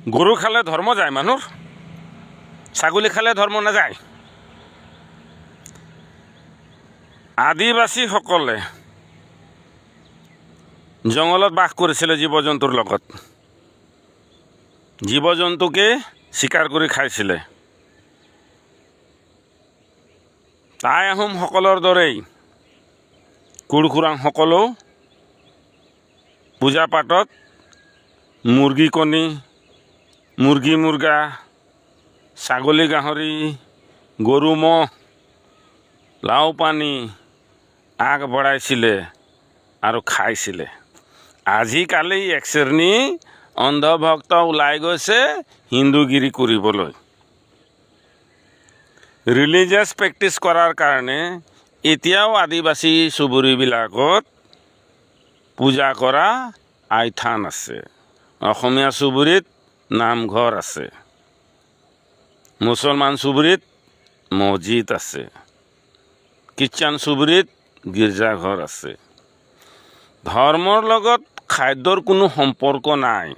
গৰু খালে ধৰ্ম যায় মানুহৰ, ছাগলী খালে ধৰ্ম নাযায়। আদিবাসীসকলে জংঘলত বাস কৰিছিলে জীৱ জন্তুৰ লগত, জীৱ জন্তুকে চিকাৰ কৰি খাইছিলে। টাই আহোমসকলৰ দৰেই কুৰকুৰাংসকলেও পূজা পাতত মুৰ্গী কণী, মুৰ্গী মুৰ্গা, ছাগলী গাহৰি, গৰু ম'হ, লাও পানী আগবঢ়াইছিলে আৰু খাইছিলে। আজিকালি এক শ্ৰেণী অন্ধভক্ত ওলাই গৈছে হিন্দুগিৰি কৰিবলৈ। ৰিলিজিয়াছ প্ৰেক্টিছ কৰাৰ কাৰণে এতিয়াও আদিবাসী চুবুৰীবিলাকত পূজা কৰা আইথান আছে। অসমীয়া চুবুৰীত নামঘৰ আছে, মুছলমান চুবুৰীত মছজিদ আছে, খ্ৰীষ্টান চুবুৰীত গীৰ্জাঘৰ আছে। ধৰ্মৰ লগত খাদ্যৰ কোনো সম্পৰ্ক নাই।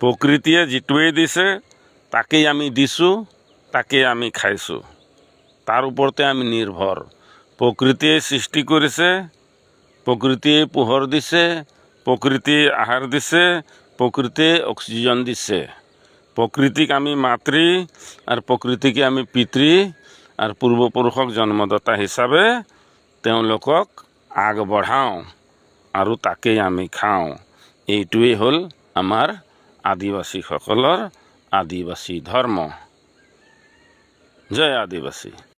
প্ৰকৃতিয়ে যিটোৱেই দিছে তাকেই আমি দিছোঁ, তাকেই আমি খাইছোঁ, তাৰ ওপৰতে আমি নিৰ্ভৰ। প্ৰকৃতিয়ে সৃষ্টি কৰিছে, প্ৰকৃতিয়ে পোহৰ দিছে, প্ৰকৃতিয়ে আহাৰ দিছে, প্ৰকৃতিয়ে অক্সিজেন দিছে। প্ৰকৃতিক আমি মাতৃ আৰু প্ৰকৃতিকে আমি পিতৃ আৰু পূৰ্বপুৰুষক জন্মদাতা হিচাপে তেওঁলোকক আগবঢ়াওঁ আৰু তাকেই আমি খাওঁ। এইটোৱেই হ'ল আমাৰ আদিবাসীসকলৰ আদিবাসী ধৰ্ম। জয় আদিবাসী।